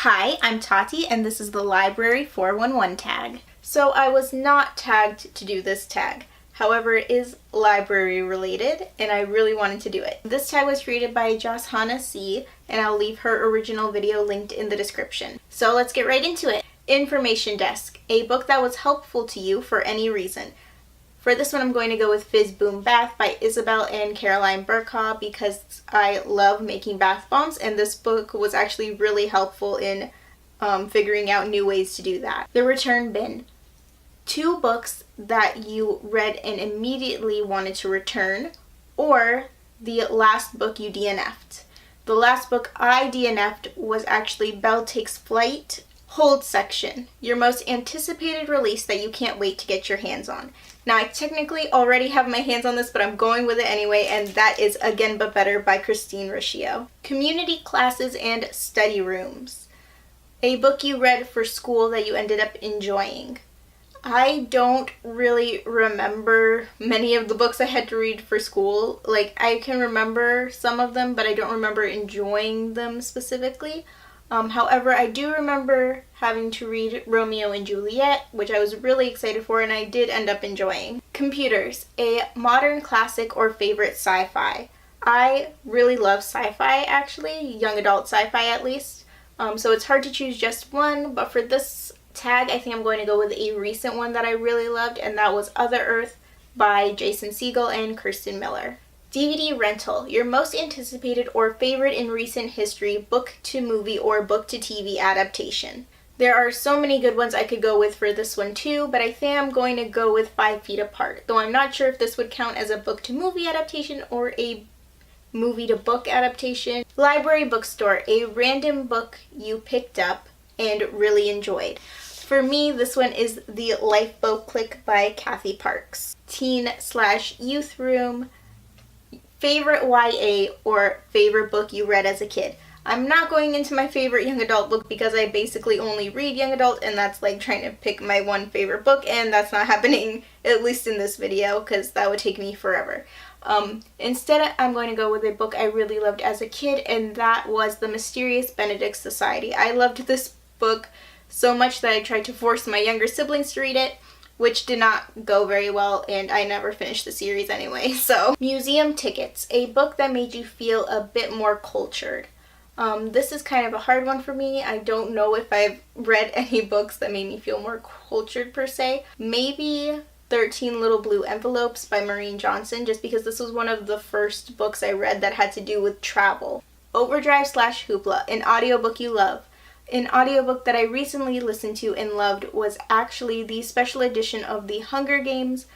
Hi, I'm Tati, and this is the Library 411 tag. So I was not tagged to do this tag. However, it is library related, and I really wanted to do it. This tag was created by Joshana C, and I'll leave her original video linked in the description. So let's get right into it. Information Desk, a book that was helpful to you for any reason. For this one, I'm going to go with Fizz Boom Bath by Isabel and Caroline Burkhaw because I love making bath bombs, and this book was actually really helpful in figuring out new ways to do that. The Return Bin. 2 books that you read and immediately wanted to return, or the last book you DNF'd. The last book I DNF'd was actually Belle Takes Flight, Hold Section, your most anticipated release that you can't wait to get your hands on. Now, I technically already have my hands on this, but I'm going with it anyway, and that is Again But Better by Christine Riccio. Community Classes and Study Rooms, a book you read for school that you ended up enjoying. I don't really remember many of the books I had to read for school. Like, I can remember some of them, but I don't remember enjoying them specifically. However, I do remember having to read Romeo and Juliet, which I was really excited for, and I did end up enjoying. Computers, a modern classic or favorite sci-fi. I really love sci-fi, actually, young adult sci-fi at least, so it's hard to choose just one, but for this tag, I think I'm going to go with a recent one that I really loved, and that was Other Earth by Jason Segel and Kirsten Miller. DVD rental, your most anticipated or favorite in recent history book to movie or book to TV adaptation. There are so many good ones I could go with for this one too, but I think I'm going to go with 5 Feet Apart, though I'm not sure if this would count as a book to movie adaptation or a movie to book adaptation. Library bookstore, a random book you picked up and really enjoyed. For me, this one is The Lifeboat Clique by Kathy Parks. Teen/youth room, favorite YA or favorite book you read as a kid. I'm not going into my favorite young adult book because I basically only read young adult, and that's like trying to pick my one favorite book, and that's not happening, at least in this video, because that would take me forever. Instead, I'm going to go with a book I really loved as a kid, and that was The Mysterious Benedict Society. I loved this book so much that I tried to force my younger siblings to read it, which did not go very well, and I never finished the series anyway. So, Museum Tickets, a book that made you feel a bit more cultured. This is kind of a hard one for me. I don't know if I've read any books that made me feel more cultured per se. Maybe 13 Little Blue Envelopes by Maureen Johnson, just because this was one of the first books I read that had to do with travel. Overdrive/Hoopla, an audiobook you love. An audiobook that I recently listened to and loved was actually the special edition of The Hunger Games,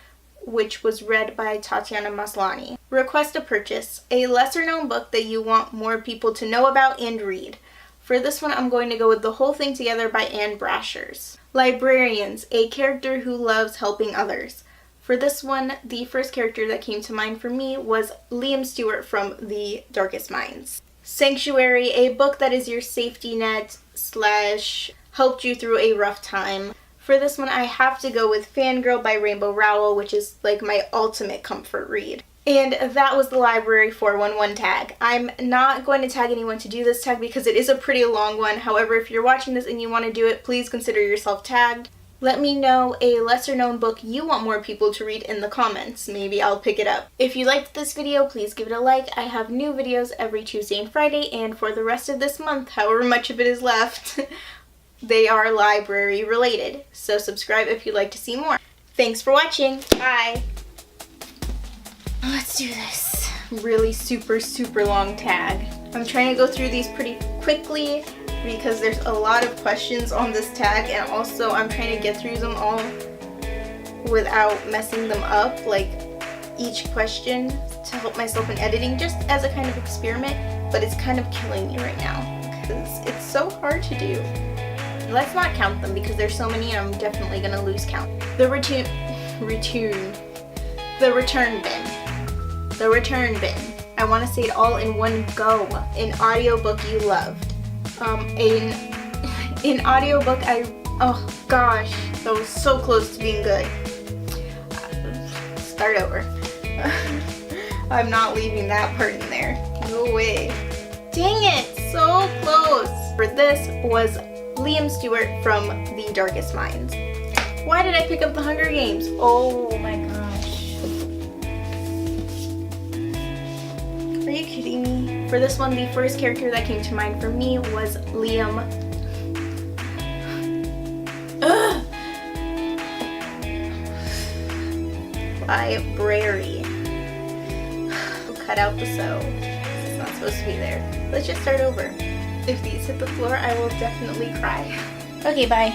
which was read by Tatiana Maslany. Request a Purchase, a lesser-known book that you want more people to know about and read. For this one, I'm going to go with The Whole Thing Together by Anne Brashers. Librarians, a character who loves helping others. For this one, the first character that came to mind for me was Liam Stewart from The Darkest Minds. Sanctuary, a book that is your safety net / helped you through a rough time. For this one, I have to go with Fangirl by Rainbow Rowell, which is like my ultimate comfort read. And that was the Library 411 tag. I'm not going to tag anyone to do this tag because it is a pretty long one. However, if you're watching this and you want to do it, please consider yourself tagged. Let me know a lesser known book you want more people to read in the comments. Maybe I'll pick it up. If you liked this video, please give it a like. I have new videos every Tuesday and Friday, and for the rest of this month, however much of it is left, they are library related. So subscribe if you'd like to see more. Thanks for watching. Bye. Let's do this really super long tag. I'm trying to go through these pretty quickly because there's a lot of questions on this tag, and also I'm trying to get through them all without messing them up, like each question, to help myself in editing, just as a kind of experiment, but it's kind of killing me right now because it's so hard to do. Let's not count them because there's so many and I'm definitely gonna lose count. The return bin. I want to say it all in one go. An audiobook you loved. An audiobook oh gosh, that was so close to being good. Start over. I'm not leaving that part in there. No way. Dang it, so close. For this was Liam Stewart from The Darkest Minds. Why did I pick up The Hunger Games? Oh my gosh. Are you kidding me? For this one, the first character that came to mind for me was Liam. Ugh! Library. Cut out the so. It's not supposed to be there. Let's just start over. If these hit the floor, I will definitely cry. Okay, bye.